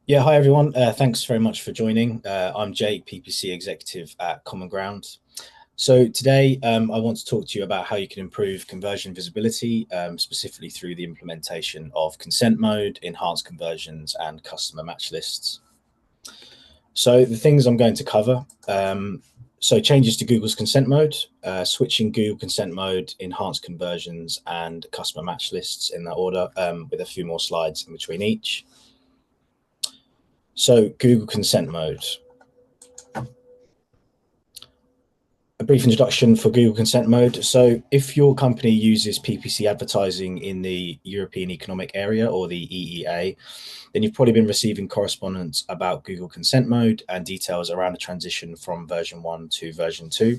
Yeah, hi everyone. Thanks very much for joining. I'm Jake, PPC executive at Common Ground. So today I want to talk to you about how you can improve conversion visibility, specifically through the implementation of consent mode, enhanced conversions, and customer match lists. So the things I'm going to cover, so changes to Google's consent mode, switching Google consent mode, enhanced conversions, and customer match lists in that order, with a few more slides in between each. So Google consent mode. A brief introduction for Google consent mode. So if your company uses PPC advertising in the European Economic Area, or the EEA, then you've probably been receiving correspondence about Google consent mode and details around the transition from version 1 to version 2.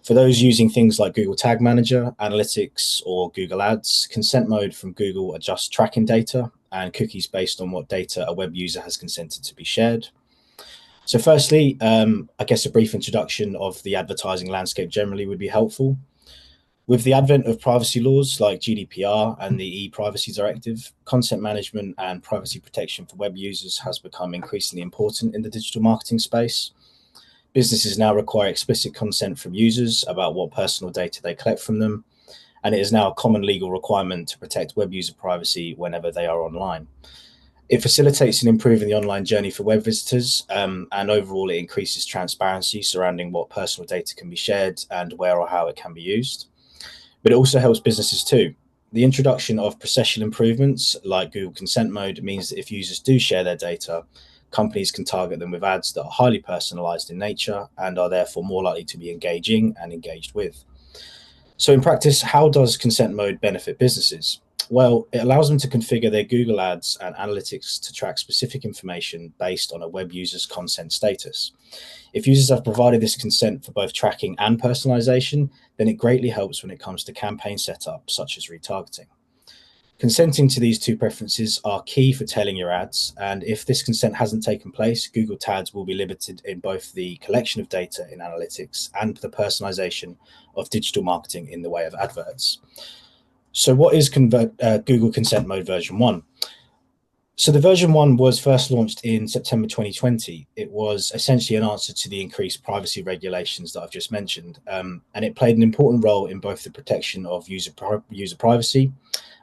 For those using things like Google Tag Manager, Analytics, or Google Ads, consent mode from Google adjusts tracking data and cookies based on what data a web user has consented to be shared. So firstly, I guess a brief introduction of the advertising landscape generally would be helpful. With the advent of privacy laws like GDPR and the e-privacy directive, content management and privacy protection for web users has become increasingly important in the digital marketing space. Businesses now require explicit consent from users about what personal data they collect from them, and it is now a common legal requirement to protect web user privacy whenever they are online. It facilitates and improving the online journey for web visitors, and overall it increases transparency surrounding what personal data can be shared and where or how it can be used. But it also helps businesses too. The introduction of processual improvements like Google consent mode means that if users do share their data, companies can target them with ads that are highly personalized in nature and are therefore more likely to be engaging and engaged with. So in practice, how does consent mode benefit businesses? Well, it allows them to configure their Google Ads and Analytics to track specific information based on a web user's consent status. If users have provided this consent for both tracking and personalization, then it greatly helps when it comes to campaign setup, such as retargeting. Consenting to these two preferences are key for tailoring your ads, and if this consent hasn't taken place, Google tags will be limited in both the collection of data in analytics and the personalization of digital marketing in the way of adverts. So what is Google Consent Mode version 1? So the version 1 was first launched in September 2020. It was essentially an answer to the increased privacy regulations that I've just mentioned, and it played an important role in both the protection of user privacy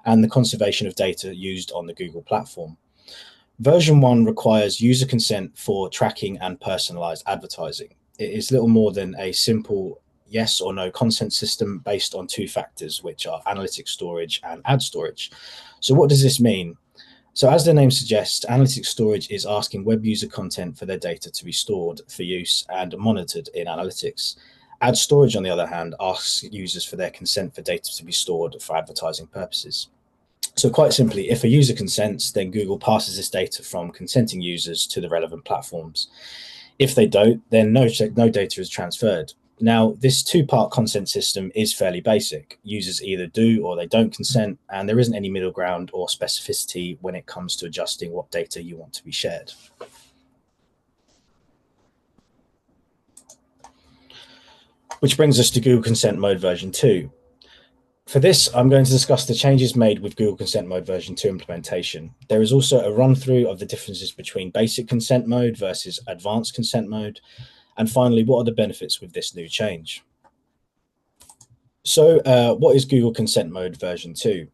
and the conservation of data used on the Google platform. Version 1 requires user consent for tracking and personalized advertising. It is little more than a simple yes or no consent system based on two factors, which are analytics storage and ad storage. So what does this mean? So as the name suggests, analytics storage is asking web user content for their data to be stored for use and monitored in analytics. Ad storage, on the other hand, asks users for their consent for data to be stored for advertising purposes. So quite simply, if a user consents, then Google passes this data from consenting users to the relevant platforms. If they don't, then no data is transferred. Now, this two-part consent system is fairly basic. Users either do or they don't consent, and there isn't any middle ground or specificity when it comes to adjusting what data you want to be shared. Which brings us to Google Consent Mode version 2. For this, I'm going to discuss the changes made with Google Consent Mode version 2 implementation. There is also a run-through of the differences between basic consent mode versus advanced consent mode. And finally, what are the benefits with this new change? So what is Google Consent Mode version 2?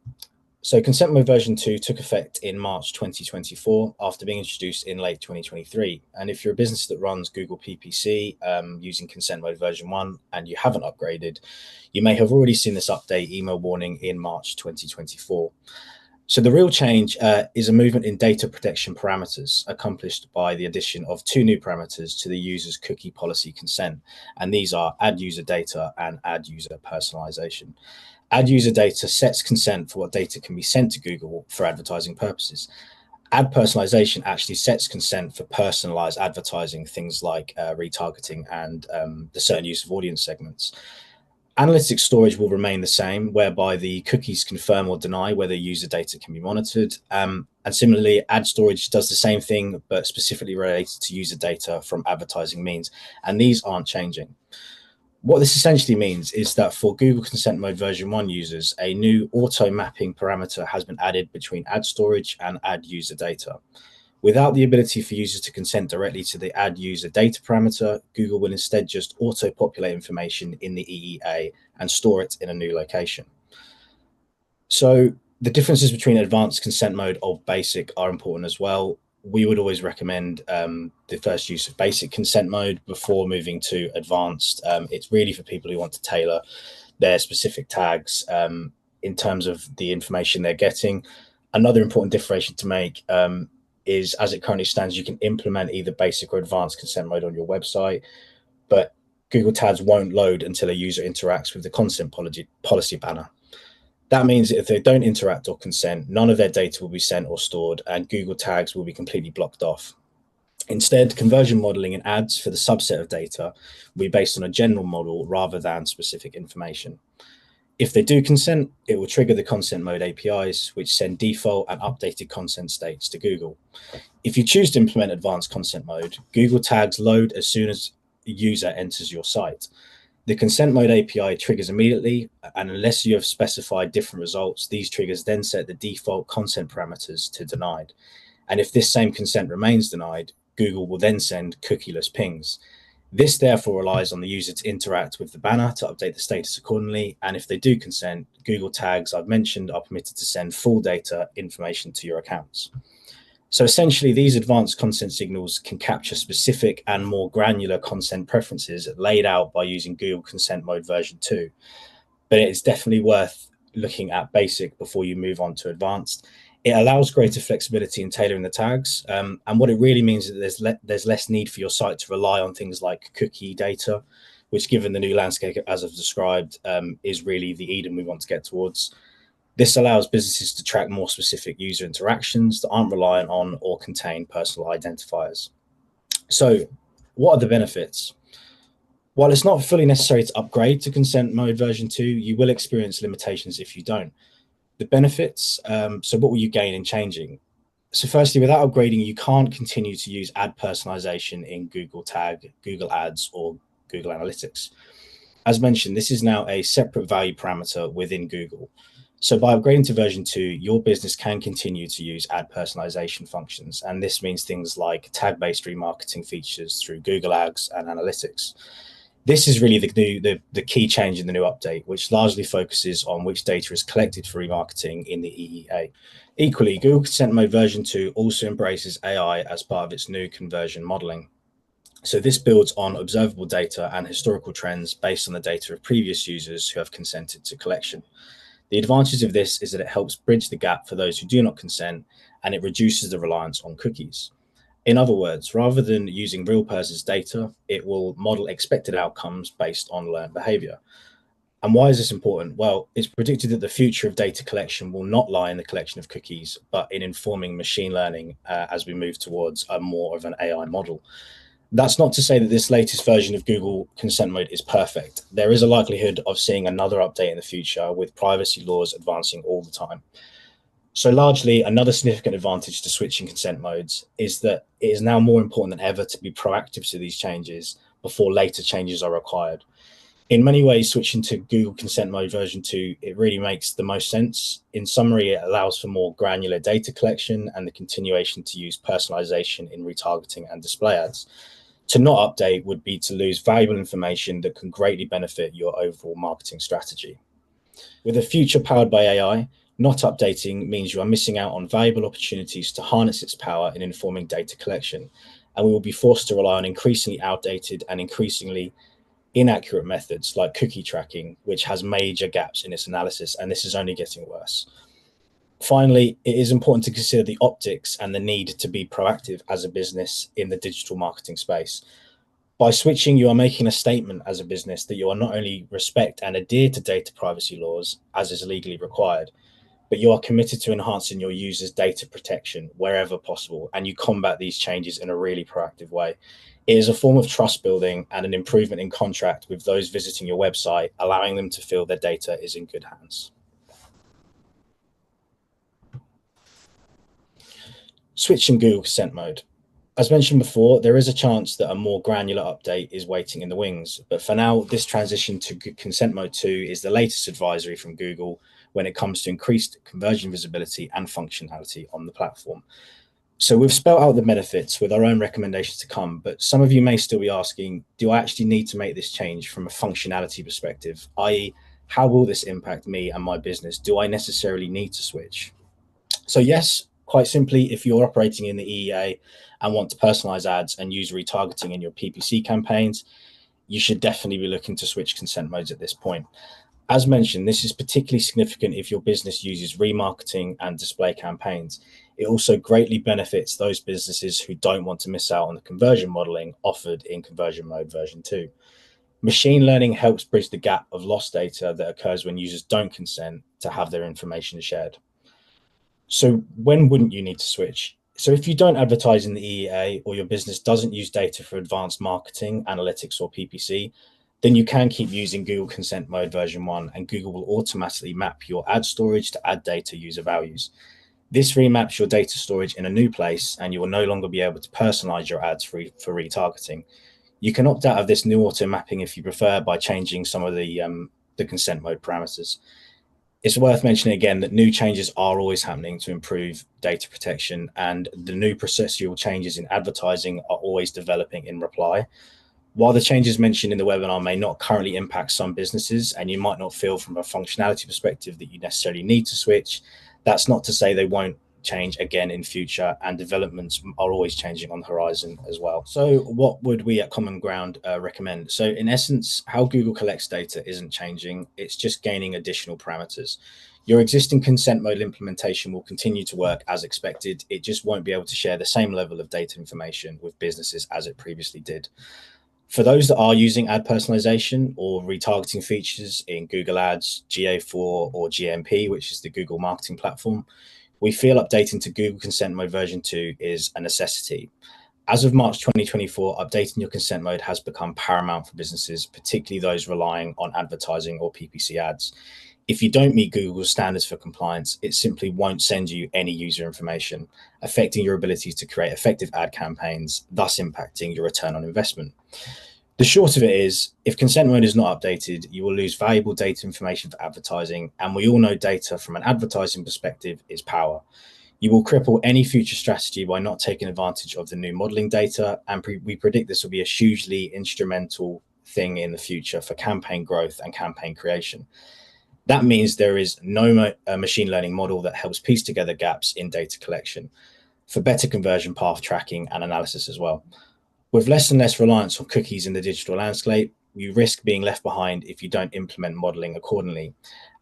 So Consent Mode version 2 took effect in March 2024 after being introduced in late 2023. And if you're a business that runs Google PPC using Consent Mode version 1 and you haven't upgraded, you may have already seen this update email warning in March 2024. So the real change is a movement in data protection parameters accomplished by the addition of two new parameters to the user's cookie policy consent. And these are ad user data and ad user personalization. Ad user data sets consent for what data can be sent to Google for advertising purposes. Ad personalization actually sets consent for personalized advertising, things like retargeting and the certain use of audience segments. Analytics storage will remain the same, whereby the cookies confirm or deny whether user data can be monitored. And similarly, ad storage does the same thing, but specifically related to user data from advertising means. And these aren't changing. What this essentially means is that for Google Consent Mode version 1 users, a new auto mapping parameter has been added between ad storage and ad user data. Without the ability for users to consent directly to the ad user data parameter, Google will instead just auto-populate information in the EEA and store it in a new location. So the differences between advanced consent mode of basic are important as well. We would always recommend the first use of basic consent mode before moving to advanced. It's really for people who want to tailor their specific tags in terms of the information they're getting. Another important differentiation to make is, as it currently stands, you can implement either basic or advanced consent mode on your website, but Google Tags won't load until a user interacts with the consent policy banner. That means that if they don't interact or consent, none of their data will be sent or stored, and Google Tags will be completely blocked off. Instead, conversion modeling in ads for the subset of data will be based on a general model rather than specific information. If they do consent, it will trigger the consent mode APIs, which send default and updated consent states to Google. If you choose to implement advanced consent mode, Google Tags load as soon as the user enters your site. The consent mode API triggers immediately, and unless you have specified different results, these triggers then set the default consent parameters to denied. And if this same consent remains denied, Google will then send cookieless pings. This therefore relies on the user to interact with the banner to update the status accordingly. And if they do consent, Google Tags I've mentioned are permitted to send full data information to your accounts. So essentially, these advanced consent signals can capture specific and more granular consent preferences laid out by using Google Consent Mode version 2. But it's definitely worth looking at basic before you move on to advanced. It allows greater flexibility in tailoring the tags. And what it really means is that there's less need for your site to rely on things like cookie data, which, given the new landscape, as I've described, is really the Eden we want to get towards. This allows businesses to track more specific user interactions that aren't reliant on or contain personal identifiers. So, what are the benefits? While it's not fully necessary to upgrade to consent mode version 2, you will experience limitations if you don't. The benefits, so what will you gain in changing? So firstly, without upgrading, you can't continue to use ad personalization in Google Tag, Google Ads, or Google Analytics. As mentioned, this is now a separate value parameter within Google. So by upgrading to version 2, your business can continue to use ad personalization functions. And this means things like tag-based remarketing features through Google Ads and Analytics. This is really the key change in the new update, which largely focuses on which data is collected for remarketing in the EEA. Equally, Google Consent Mode version 2 also embraces AI as part of its new conversion modeling. So this builds on observable data and historical trends based on the data of previous users who have consented to collection. The advantage of this is that it helps bridge the gap for those who do not consent, and it reduces the reliance on cookies. In other words, rather than using real persons' data, it will model expected outcomes based on learned behavior. And why is this important? Well, it's predicted that the future of data collection will not lie in the collection of cookies, but in informing machine learning as we move towards a more of an AI model. That's not to say that this latest version of Google Consent Mode is perfect. There is a likelihood of seeing another update in the future, with privacy laws advancing all the time. So largely, another significant advantage to switching consent modes is that it is now more important than ever to be proactive to these changes before later changes are required. In many ways, switching to Google Consent Mode version 2, it really makes the most sense. In summary, it allows for more granular data collection and the continuation to use personalization in retargeting and display ads. To not update would be to lose valuable information that can greatly benefit your overall marketing strategy. With a future powered by AI, not updating means you are missing out on valuable opportunities to harness its power in informing data collection, and we will be forced to rely on increasingly outdated and increasingly inaccurate methods like cookie tracking, which has major gaps in its analysis, and this is only getting worse. Finally, it is important to consider the optics and the need to be proactive as a business in the digital marketing space. By switching, you are making a statement as a business that you are not only respect and adhere to data privacy laws as is legally required, but you are committed to enhancing your users' data protection wherever possible, and you combat these changes in a really proactive way. It is a form of trust building and an improvement in contract with those visiting your website, allowing them to feel their data is in good hands. Switching Google Consent Mode. As mentioned before, there is a chance that a more granular update is waiting in the wings, but for now, this transition to Consent Mode 2 is the latest advisory from Google when it comes to increased conversion visibility and functionality on the platform. So we've spelled out the benefits with our own recommendations to come, but some of you may still be asking, do I actually need to make this change from a functionality perspective? I.e., how will this impact me and my business? Do I necessarily need to switch? So yes, quite simply, if you're operating in the EEA and want to personalize ads and use retargeting in your PPC campaigns, you should definitely be looking to switch consent modes at this point. As mentioned, this is particularly significant if your business uses remarketing and display campaigns. It also greatly benefits those businesses who don't want to miss out on the conversion modeling offered in conversion mode version 2. Machine learning helps bridge the gap of lost data that occurs when users don't consent to have their information shared. So when wouldn't you need to switch? So if you don't advertise in the EEA or your business doesn't use data for advanced marketing, analytics, or PPC, then you can keep using Google Consent Mode version 1, and Google will automatically map your ad storage to ad data user values. This remaps your data storage in a new place, and you will no longer be able to personalize your ads for retargeting. You can opt out of this new auto mapping if you prefer by changing some of the consent mode parameters. It's worth mentioning again that new changes are always happening to improve data protection, and the new processual changes in advertising are always developing in reply. While the changes mentioned in the webinar may not currently impact some businesses, and you might not feel from a functionality perspective that you necessarily need to switch, that's not to say they won't change again in future, and developments are always changing on the horizon as well. So what would we at Common Ground recommend? So in essence, how Google collects data isn't changing, it's just gaining additional parameters. Your existing consent mode implementation will continue to work as expected. It just won't be able to share the same level of data information with businesses as it previously did. For those that are using ad personalization or retargeting features in Google Ads, GA4, or GMP, which is the Google marketing platform, we feel updating to Google Consent Mode version 2 is a necessity. As of March 2024, updating your consent mode has become paramount for businesses, particularly those relying on advertising or PPC ads. If you don't meet Google's standards for compliance, it simply won't send you any user information, affecting your ability to create effective ad campaigns, thus impacting your return on investment. The short of it is, if consent mode is not updated, you will lose valuable data information for advertising, and we all know data from an advertising perspective is power. You will cripple any future strategy by not taking advantage of the new modeling data, and we predict this will be a hugely instrumental thing in the future for campaign growth and campaign creation. That means there is no machine learning model that helps piece together gaps in data collection for better conversion path tracking and analysis as well. With less and less reliance on cookies in the digital landscape, you risk being left behind if you don't implement modeling accordingly.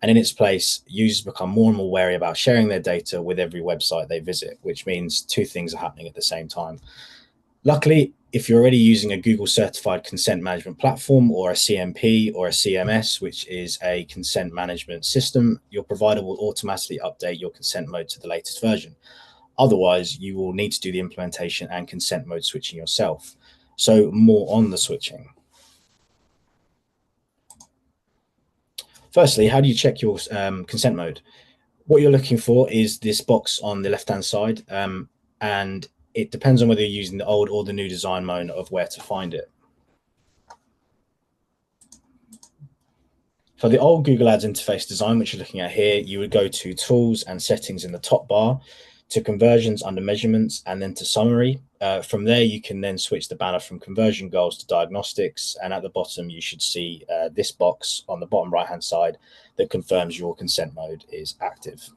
And in its place, users become more and more wary about sharing their data with every website they visit, which means two things are happening at the same time. Luckily, if you're already using a Google certified consent management platform, or a CMP, or a CMS, which is a consent management system, your provider will automatically update your consent mode to the latest version. Otherwise, you will need to do the implementation and consent mode switching yourself. So more on the switching. Firstly, how do you check your consent mode? What you're looking for is this box on the left-hand side, and it depends on whether you're using the old or the new design mode of where to find it. For the old Google Ads interface design, which you're looking at here, you would go to Tools and Settings in the top bar, to Conversions under Measurements, and then to Summary. From there, you can then switch the banner from Conversion Goals to Diagnostics, and at the bottom, you should see this box on the bottom right-hand side that confirms your consent mode is active.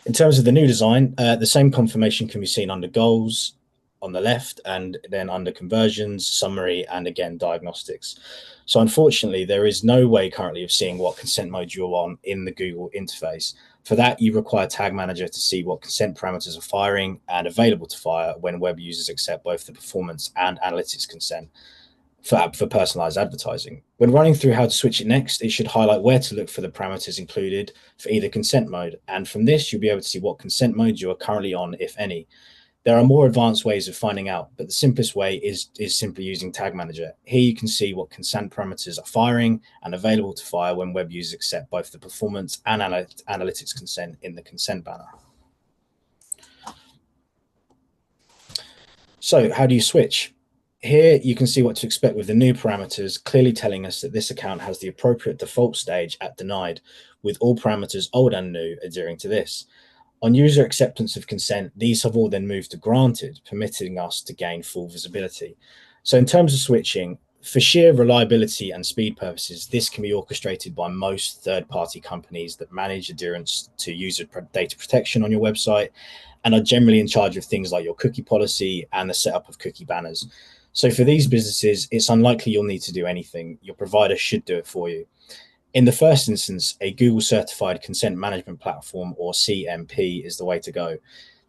In terms of the new design, the same confirmation can be seen under Goals on the left, and then under Conversions, Summary, and again Diagnostics. So unfortunately, there is no way currently of seeing what consent mode you're on in the Google interface. For that, you require Tag Manager to see what consent parameters are firing and available to fire when web users accept both the performance and analytics consent for personalized advertising. When running through how to switch it next, it should highlight where to look for the parameters included for either consent mode. And from this, you'll be able to see what consent mode you are currently on, if any. There are more advanced ways of finding out, but the simplest way is simply using Tag Manager. Here you can see what consent parameters are firing and available to fire when web users accept both the performance and analytics consent in the consent banner. So how do you switch? Here you can see what to expect with the new parameters, clearly telling us that this account has the appropriate default stage at denied, with all parameters old and new adhering to this. On user acceptance of consent, these have all then moved to granted, permitting us to gain full visibility. So in terms of switching, for sheer reliability and speed purposes, this can be orchestrated by most third-party companies that manage adherence to user data protection on your website and are generally in charge of things like your cookie policy and the setup of cookie banners. So for these businesses, it's unlikely you'll need to do anything. Your provider should do it for you. In the first instance, a Google certified consent management platform, or CMP, is the way to go.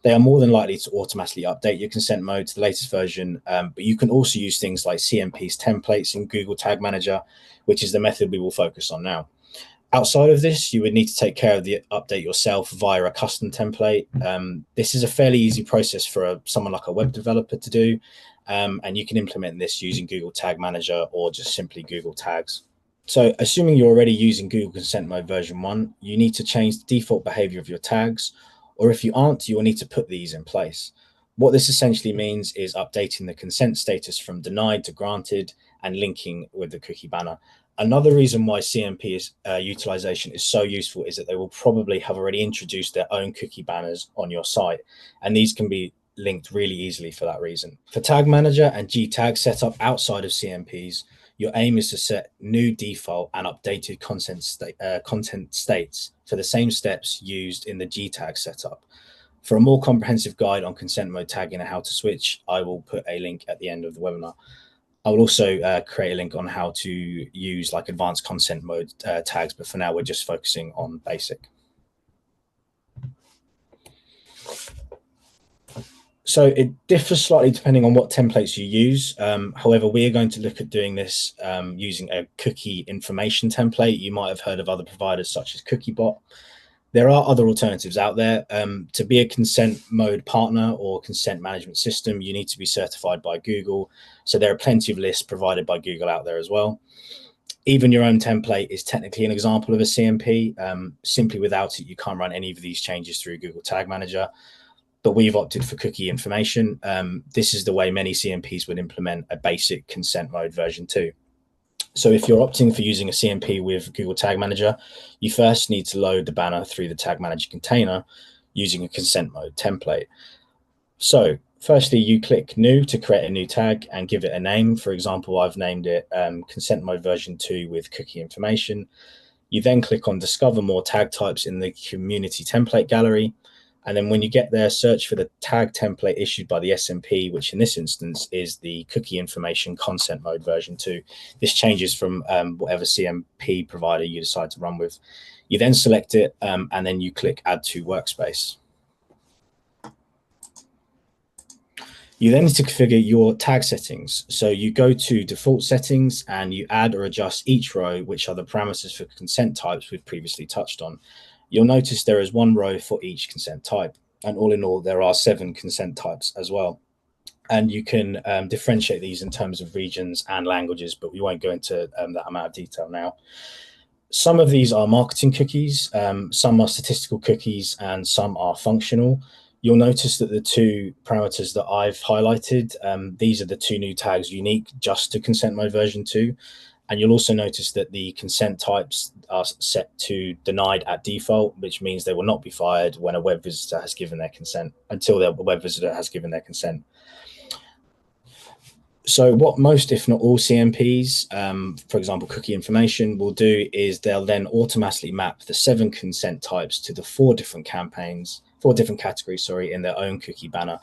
They are more than likely to automatically update your consent mode to the latest version, but you can also use things like CMP's templates in Google Tag Manager, which is the method we will focus on now. Outside of this, you would need to take care of the update yourself via a custom template. This is a fairly easy process for someone like a web developer to do, and you can implement this using Google Tag Manager or just simply Google Tags. So assuming you're already using Google Consent Mode version 1, you need to change the default behavior of your tags, or if you aren't, you will need to put these in place. What this essentially means is updating the consent status from denied to granted and linking with the cookie banner. Another reason why CMP utilization is so useful is that they will probably have already introduced their own cookie banners on your site, and these can be linked really easily for that reason. For Tag Manager and G-Tag setup outside of CMPs, your aim is to set new default and updated content states for the same steps used in the G-Tag setup. For a more comprehensive guide on consent mode tagging and how to switch, I will put a link at the end of the webinar. I will also create a link on how to use like advanced consent mode tags, but for now we're just focusing on basic. So it differs slightly depending on what templates you use. However, we are going to look at doing this using a cookie information template. You might have heard of other providers such as CookieBot. There are other alternatives out there. To be a consent mode partner or consent management system, you need to be certified by Google. So there are plenty of lists provided by Google out there as well. Even your own template is technically an example of a CMP. Simply without it, you can't run any of these changes through Google Tag Manager. But we've opted for cookie information. This is the way many CMPs would implement a basic consent mode version 2. So if you're opting for using a CMP with Google Tag Manager, you first need to load the banner through the Tag Manager container using a consent mode template. So firstly, you click New to create a new tag and give it a name. For example, I've named it Consent Mode version 2 with cookie information. You then click on Discover More Tag Types in the Community Template Gallery. And then when you get there, search for the tag template issued by the SMP, which in this instance is the cookie information consent mode version 2. This changes from whatever CMP provider you decide to run with. You then select it and then you click Add to Workspace. You then need to configure your tag settings. So you go to default settings and you add or adjust each row, which are the parameters for consent types we've previously touched on. You'll notice there is one row for each consent type. And all in all, there are 7 consent types as well. And you can differentiate these in terms of regions and languages, but we won't go into that amount of detail now. Some of these are marketing cookies, some are statistical cookies, and some are functional. You'll notice that the 2 parameters that I've highlighted, these are the 2 new tags unique just to consent mode version 2. And you'll also notice that the consent types are set to denied at default, which means they will not be fired when a web visitor has given their consent, until the web visitor has given their consent. So what most, if not all CMPs, for example, cookie information, will do is they'll then automatically map the 7 consent types to the 4 different categories, in their own cookie banner.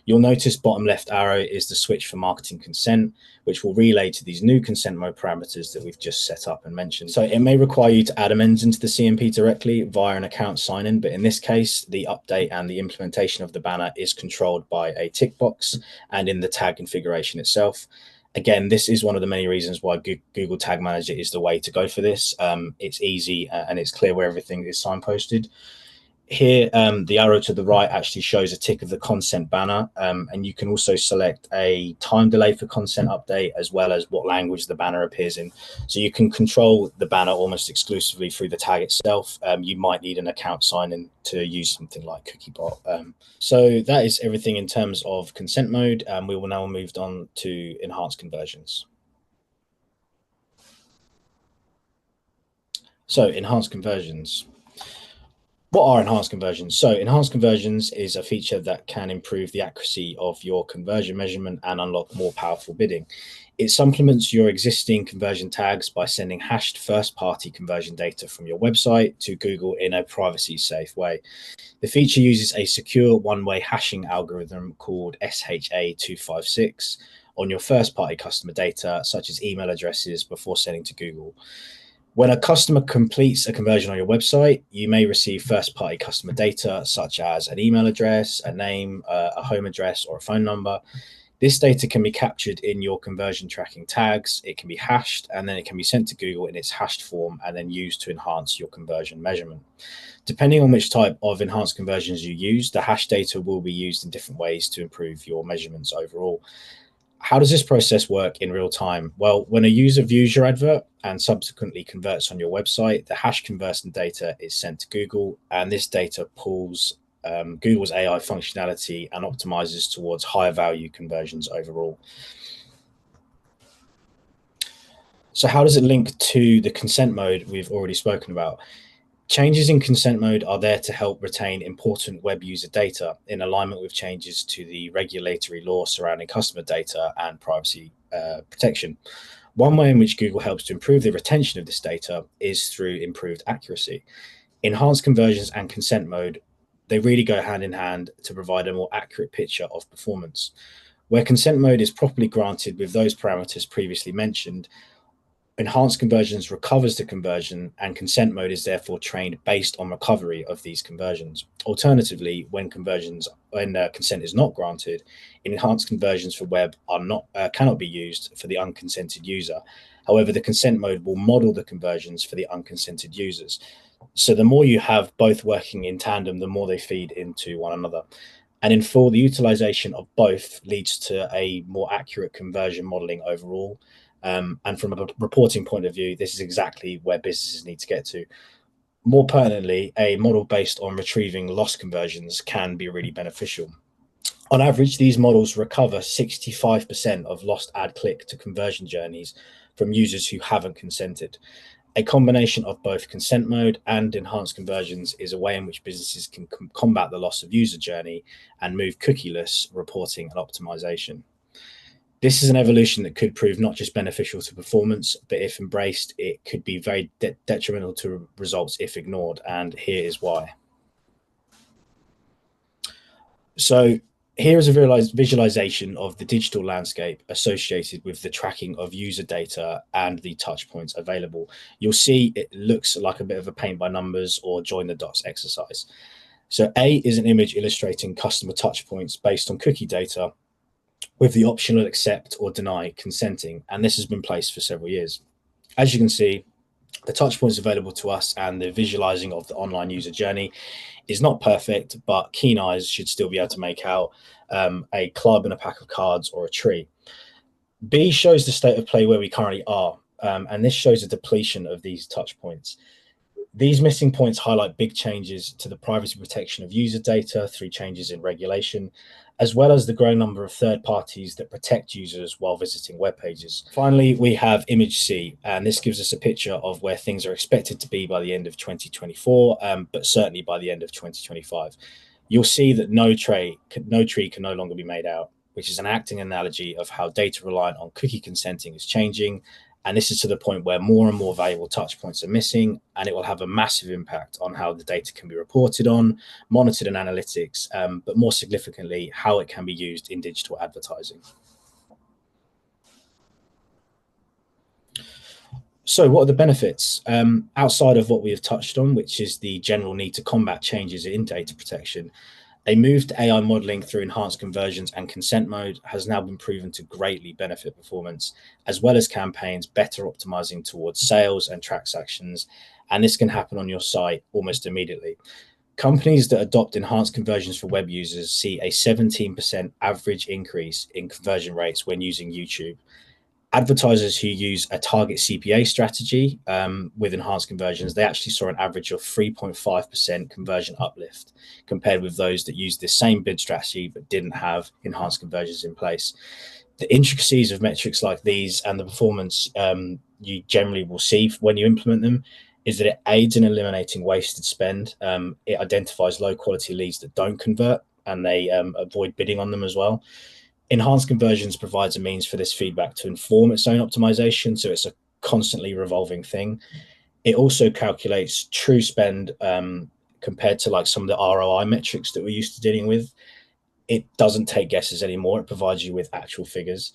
You'll notice bottom left arrow is the switch for marketing consent, which will relay to these new consent mode parameters that we've just set up and mentioned. So it may require you to add amends into the CMP directly via an account sign-in, but in this case, the update and the implementation of the banner is controlled by a tick box and in the tag configuration itself. Again, this is one of the many reasons why Google Tag Manager is the way to go for this. It's easy and it's clear where everything is signposted. Here, the arrow to the right actually shows a tick of the consent banner, and you can also select a time delay for consent update as well as what language the banner appears in. So you can control the banner almost exclusively through the tag itself. You might need an account sign-in to use something like CookieBot. So that is everything in terms of consent mode. We will now move on to enhanced conversions. So enhanced conversions. What are enhanced conversions? So enhanced conversions is a feature that can improve the accuracy of your conversion measurement and unlock more powerful bidding. It supplements your existing conversion tags by sending hashed first-party conversion data from your website to Google in a privacy-safe way. The feature uses a secure one-way hashing algorithm called SHA-256 on your first-party customer data, such as email addresses, before sending to Google. When a customer completes a conversion on your website, you may receive first-party customer data such as an email address, a name, a home address, or a phone number. This data can be captured in your conversion tracking tags. It can be hashed, and then it can be sent to Google in its hashed form and then used to enhance your conversion measurement. Depending on which type of enhanced conversions you use, the hash data will be used in different ways to improve your measurements overall. How does this process work in real time? Well, when a user views your advert and subsequently converts on your website, the hash conversion data is sent to Google, and this data pulls Google's AI functionality and optimizes towards higher value conversions overall. So, how does it link to the consent mode we've already spoken about? Changes in consent mode are there to help retain important web user data in alignment with changes to the regulatory law surrounding customer data and privacy protection. One way in which Google helps to improve the retention of this data is through improved accuracy. Enhanced conversions and consent mode, they really go hand in hand to provide a more accurate picture of performance. Where consent mode is properly granted with those parameters previously mentioned, enhanced conversions recovers the conversion, and consent mode is therefore trained based on recovery of these conversions. Alternatively, when consent is not granted, enhanced conversions for web are not cannot be used for the unconsented user. However, the consent mode will model the conversions for the unconsented users. So the more you have both working in tandem, the more they feed into one another. And in full, the utilization of both leads to a more accurate conversion modeling overall. And from a reporting point of view, this is exactly where businesses need to get to. More pertinently, a model based on retrieving lost conversions can be really beneficial. On average, these models recover 65% of lost ad click to conversion journeys from users who haven't consented. A combination of both consent mode and enhanced conversions is a way in which businesses can combat the loss of user journey and move cookieless reporting and optimization. This is an evolution that could prove not just beneficial to performance, but if embraced, it could be very detrimental to results if ignored. And here is why. So here is a visualization of the digital landscape associated with the tracking of user data and the touch points available. You'll see it looks like a bit of a paint by numbers or join the dots exercise. So A is an image illustrating customer touch points based on cookie data with the optional accept or deny consenting. And this has been placed for several years. As you can see, the touch points available to us and the visualizing of the online user journey is not perfect, but keen eyes should still be able to make out a club and a pack of cards or a tree. B shows the state of play where we currently are, and this shows a depletion of these touch points. These missing points highlight big changes to the privacy protection of user data through changes in regulation, as well as the growing number of third parties that protect users while visiting web pages. Finally, we have image C, and this gives us a picture of where things are expected to be by the end of 2024, but certainly by the end of 2025. You'll see that no tree can no longer be made out, which is an acting analogy of how data reliant on cookie consenting is changing. And this is to the point where more and more valuable touch points are missing, and it will have a massive impact on how the data can be reported on, monitored in analytics, but more significantly, how it can be used in digital advertising. So, what are the benefits outside of what we have touched on, which is the general need to combat changes in data protection? A move to AI modeling through enhanced conversions and consent mode has now been proven to greatly benefit performance, as well as campaigns better optimizing towards sales and transactions. And this can happen on your site almost immediately. Companies that adopt enhanced conversions for web users see a 17% average increase in conversion rates when using YouTube. Advertisers who use a target CPA strategy with enhanced conversions, they actually saw an average of 3.5% conversion uplift compared with those that used the same bid strategy but didn't have enhanced conversions in place. The intricacies of metrics like these and the performance you generally will see when you implement them is that it aids in eliminating wasted spend. It identifies low quality leads that don't convert, and they avoid bidding on them as well. Enhanced conversions provides a means for this feedback to inform its own optimization, so it's a constantly revolving thing. It also calculates true spend compared to like some of the ROI metrics that we're used to dealing with. It doesn't take guesses anymore. It provides you with actual figures.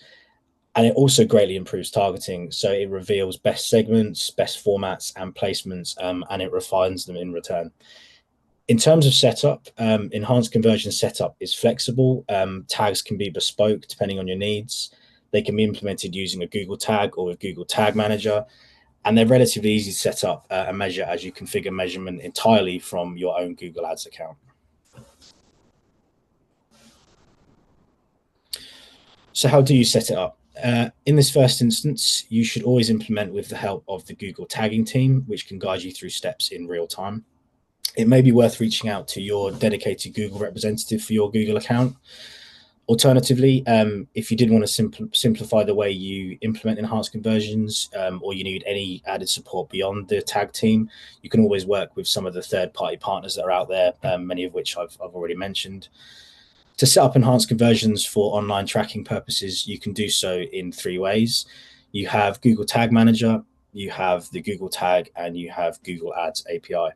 And it also greatly improves targeting. So it reveals best segments, best formats, and placements, and it refines them in return. In terms of setup, enhanced conversion setup is flexible. Tags can be bespoke depending on your needs. They can be implemented using a Google tag or with Google Tag Manager, and they're relatively easy to set up and measure as you configure measurement entirely from your own Google Ads account. So how do you set it up? In this first instance, you should always implement with the help of the Google tagging team, which can guide you through steps in real time. It may be worth reaching out to your dedicated Google representative for your Google account. Alternatively, if you did want to simplify the way you implement enhanced conversions, or you need any added support beyond the tag team, you can always work with some of the third-party partners that are out there, many of which I've already mentioned. To set up enhanced conversions for online tracking purposes, you can do so in 3 ways. You have Google Tag Manager, you have the Google Tag, and you have Google Ads API.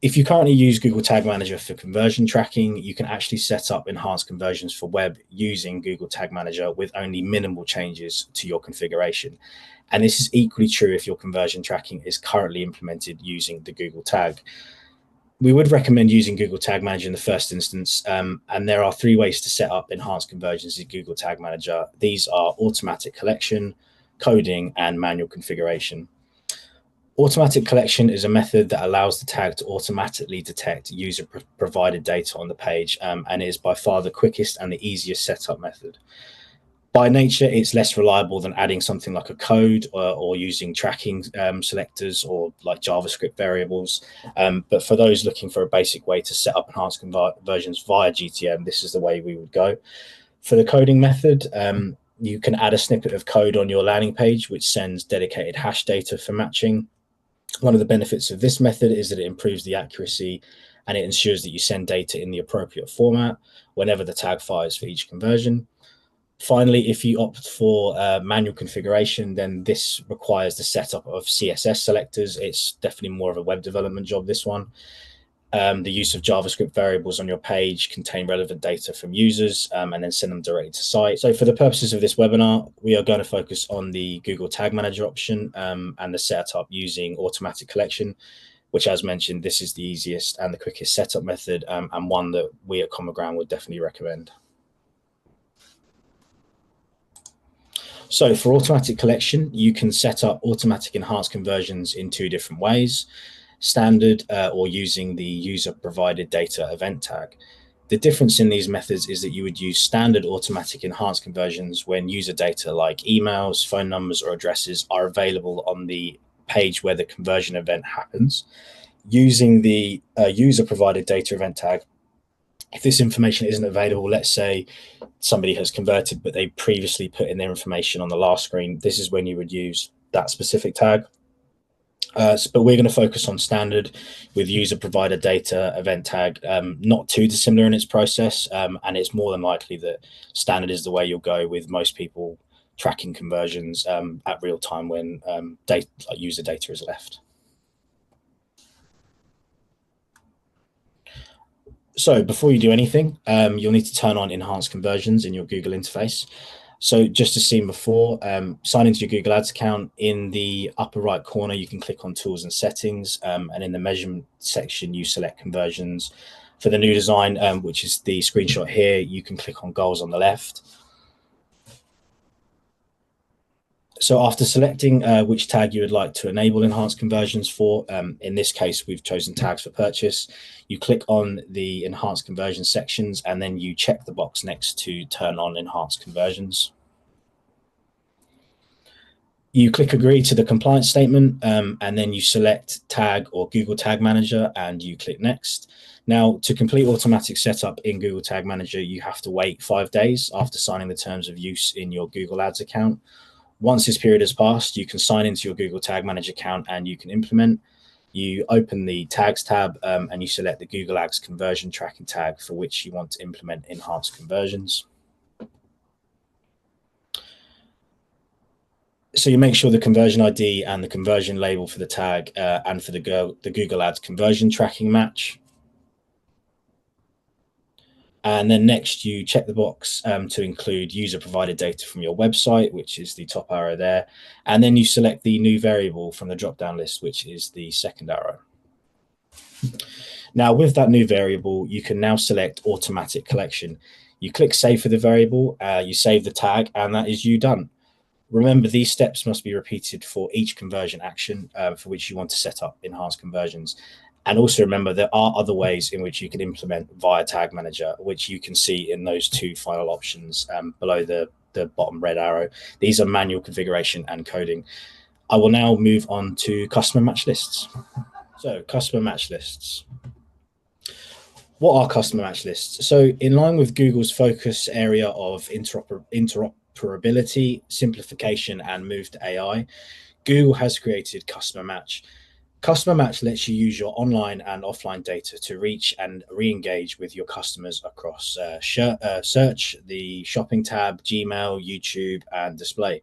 If you currently use Google Tag Manager for conversion tracking, you can actually set up enhanced conversions for web using Google Tag Manager with only minimal changes to your configuration. And this is equally true if your conversion tracking is currently implemented using the Google Tag. We would recommend using Google Tag Manager in the first instance, and there are 3 ways to set up enhanced conversions in Google Tag Manager. These are automatic collection, coding, and manual configuration. Automatic collection is a method that allows the tag to automatically detect user-provided data on the page, and is by far the quickest and the easiest setup method. By nature, it's less reliable than adding something like a code or using tracking selectors or like JavaScript variables. But for those looking for a basic way to set up enhanced conversions via GTM, this is the way we would go. For the coding method, you can add a snippet of code on your landing page, which sends dedicated hash data for matching. One of the benefits of this method is that it improves the accuracy and it ensures that you send data in the appropriate format whenever the tag fires for each conversion. Finally, if you opt for manual configuration, then this requires the setup of CSS selectors. It's definitely more of a web development job, this one. The use of JavaScript variables on your page contain relevant data from users and then send them directly to site. So for the purposes of this webinar, we are going to focus on the Google Tag Manager option and the setup using automatic collection, which, as mentioned, this is the easiest and the quickest setup method, and one that we at Common Ground would definitely recommend. So for automatic collection, you can set up automatic enhanced conversions in 2 different ways: standard or using the user provided data event tag. The difference in these methods is that you would use standard automatic enhanced conversions when user data like emails, phone numbers, or addresses are available on the page where the conversion event happens. Using the user provided data event tag, if this information isn't available, let's say somebody has converted, but they previously put in their information on the last screen, this is when you would use that specific tag. But we're going to focus on standard with user provider data event tag, not too dissimilar in its process. And it's more than likely that standard is the way you'll go with most people tracking conversions at real time when user data is left. So before you do anything, you'll need to turn on enhanced conversions in your Google interface. So just as seen before, sign into your Google Ads account. In the upper right corner, you can click on Tools and Settings, and in the Measurement section, you select Conversions. For the new design, which is the screenshot here, you can click on Goals on the left. So after selecting which tag you would like to enable enhanced conversions for, in this case, we've chosen tags for purchase. You click on the enhanced conversion sections, and then you check the box next to turn on enhanced conversions. You click agree to the compliance statement, and then you select tag or Google Tag Manager, and you click next. Now, to complete automatic setup in Google Tag Manager, you have to wait 5 days after signing the terms of use in your Google Ads account. Once this period has passed, you can sign into your Google Tag Manager account and you can implement. You open the tags tab and you select the Google Ads conversion tracking tag for which you want to implement enhanced conversions. So you make sure the conversion ID and the conversion label for the tag and for the Google Ads conversion tracking match. And then next you check the box to include user provided data from your website, which is the top arrow there. And then you select the new variable from the drop-down list, which is the second arrow. Now with that new variable, you can now select automatic collection. You click save for the variable, you save the tag, and that is you done. Remember, these steps must be repeated for each conversion action for which you want to set up enhanced conversions. And also remember, there are other ways in which you can implement via Tag Manager, which you can see in those two final options below the bottom red arrow. These are manual configuration and coding. I will now move on to customer match lists. So customer match lists. What are customer match lists? So in line with Google's focus area of interoperability, simplification, and move to AI, Google has created Customer Match. Customer Match lets you use your online and offline data to reach and re-engage with your customers across search, the shopping tab, Gmail, YouTube, and display.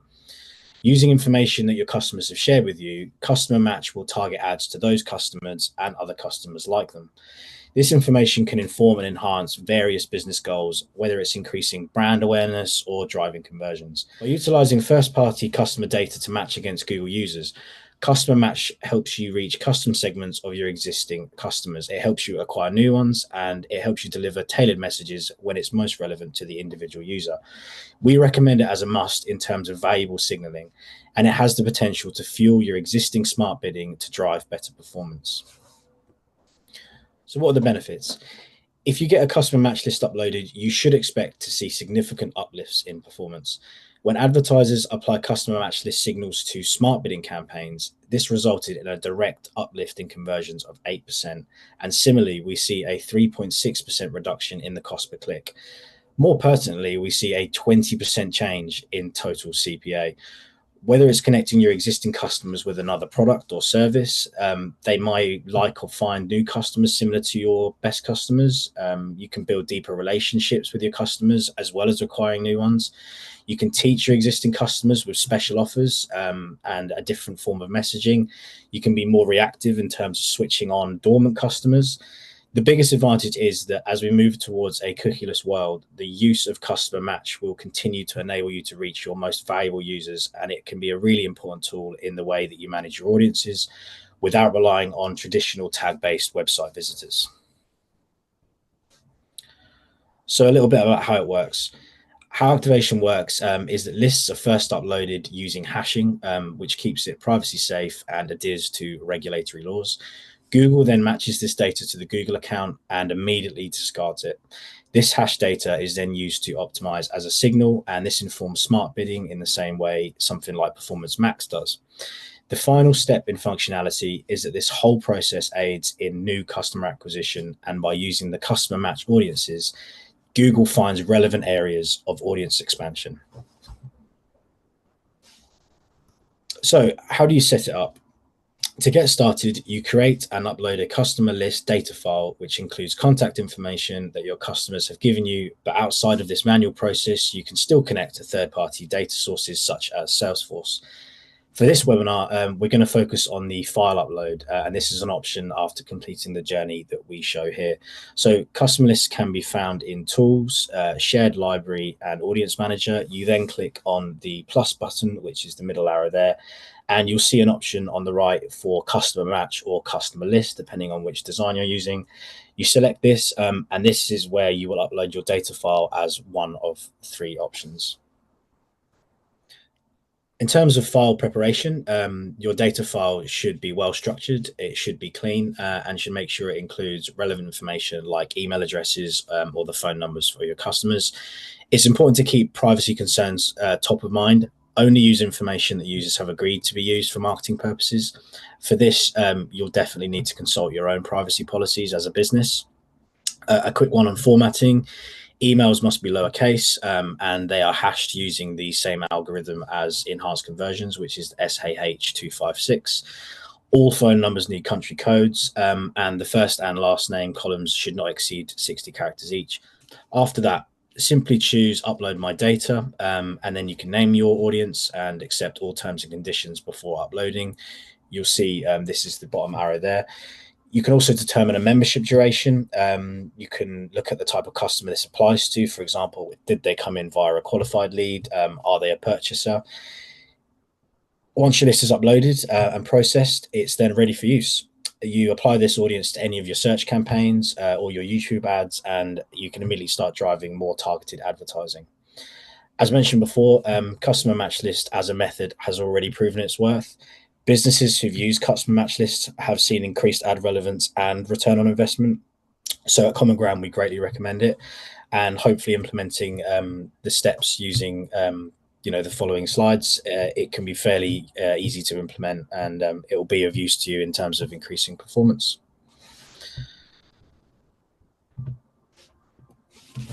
Using information that your customers have shared with you, Customer Match will target ads to those customers and other customers like them. This information can inform and enhance various business goals, whether it's increasing brand awareness or driving conversions. By utilizing first-party customer data to match against Google users, Customer Match helps you reach custom segments of your existing customers. It helps you acquire new ones, and it helps you deliver tailored messages when it's most relevant to the individual user. We recommend it as a must in terms of valuable signaling, and it has the potential to fuel your existing smart bidding to drive better performance. So what are the benefits? If you get a customer match list uploaded, you should expect to see significant uplifts in performance. When advertisers apply customer match list signals to smart bidding campaigns, this resulted in a direct uplift in conversions of 8%. And similarly, we see a 3.6% reduction in the cost per click. More pertinently, we see a 20% change in total CPA. Whether it's connecting your existing customers with another product or service, they might like or find new customers similar to your best customers. You can build deeper relationships with your customers as well as acquiring new ones. You can teach your existing customers with special offers and a different form of messaging. You can be more reactive in terms of switching on dormant customers. The biggest advantage is that as we move towards a cookieless world, the use of Customer Match will continue to enable you to reach your most valuable users, and it can be a really important tool in the way that you manage your audiences without relying on traditional tag-based website visitors. So a little bit about how it works. How activation works is that lists are first uploaded using hashing, which keeps it privacy safe and adheres to regulatory laws. Google then matches this data to the Google account and immediately discards it. This hash data is then used to optimize as a signal, and this informs smart bidding in the same way something like Performance Max does. The final step in functionality is that this whole process aids in new customer acquisition, and by using the customer match audiences, Google finds relevant areas of audience expansion. So how do you set it up? To get started, you create and upload a customer list data file, which includes contact information that your customers have given you. But outside of this manual process, you can still connect to third-party data sources such as Salesforce. For this webinar, we're going to focus on the file upload, and this is an option after completing the journey that we show here. So customer lists can be found in Tools, Shared Library, and Audience Manager. You then click on the plus button, which is the middle arrow there, and you'll see an option on the right for customer match or customer list, depending on which design you're using. You select this, and this is where you will upload your data file as one of 3 options. In terms of file preparation, your data file should be well structured, it should be clean, and should make sure it includes relevant information like email addresses or the phone numbers for your customers. It's important to keep privacy concerns top of mind. Only use information that users have agreed to be used for marketing purposes. For this, you'll definitely need to consult your own privacy policies as a business. A quick one on formatting. Emails must be lowercase, and they are hashed using the same algorithm as enhanced conversions, which is SAH256. All phone numbers need country codes, and the first and last name columns should not exceed 60 characters each. After that, simply choose upload my data, and then you can name your audience and accept all terms and conditions before uploading. You'll see this is the bottom arrow there. You can also determine a membership duration. You can look at the type of customer this applies to. For example, did they come in via a qualified lead? Are they a purchaser? Once your list is uploaded and processed, it's then ready for use. You apply this audience to any of your search campaigns or your YouTube ads, and you can immediately start driving more targeted advertising. As mentioned before, customer match list as a method has already proven its worth. Businesses who've used customer match lists have seen increased ad relevance and return on investment. So at Common Ground, we greatly recommend it, and hopefully implementing the steps using the following slides, it can be fairly easy to implement, and it will be of use to you in terms of increasing performance.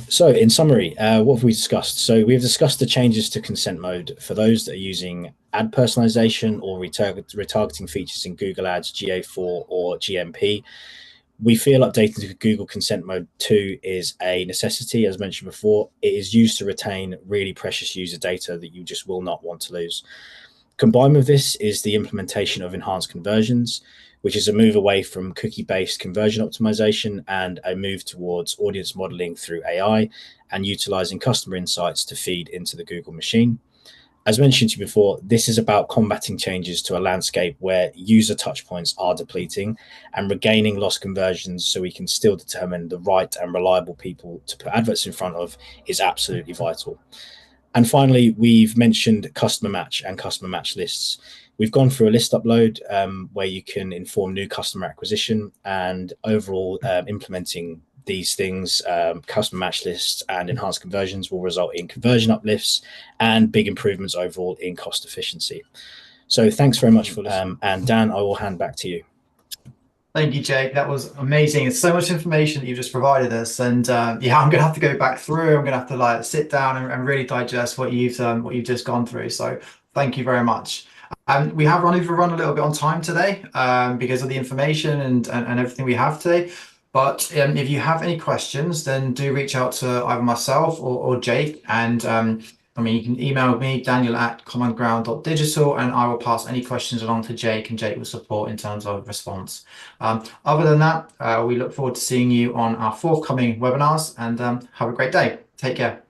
So in summary, what have we discussed? So we've discussed the changes to consent mode for those that are using ad personalization or retargeting features in Google Ads, GA4 or GMP. We feel updating to Google Consent Mode 2 is a necessity. As mentioned before, it is used to retain really precious user data that you just will not want to lose. Combined with this is the implementation of enhanced conversions, which is a move away from cookie-based conversion optimization and a move towards audience modeling through AI and utilizing customer insights to feed into the Google machine. As mentioned to you before, this is about combating changes to a landscape where user touchpoints are depleting and regaining lost conversions so we can still determine the right and reliable people to put adverts in front of is absolutely vital. And finally, we've mentioned customer match and customer match lists. We've gone through a list upload where you can inform new customer acquisition, and overall implementing these things, customer match lists and enhanced conversions will result in conversion uplifts and big improvements overall in cost efficiency. So thanks very much for listening. And Dan, I will hand back to you. Thank you, Jake. That was amazing. It's so much information that you've just provided us, and yeah, I'm gonna have to go back through. I'm gonna have to like sit down and really digest what you've just gone through. So thank you very much. We have run a little bit on time today because of the information and everything we have today. But if you have any questions, then do reach out to either myself or Jake. And I mean, you can email me, daniel@commonground.digital, and I will pass any questions along to Jake, and Jake will support in terms of response. Other than that, we look forward to seeing you on our forthcoming webinars, and have a great day. Take care.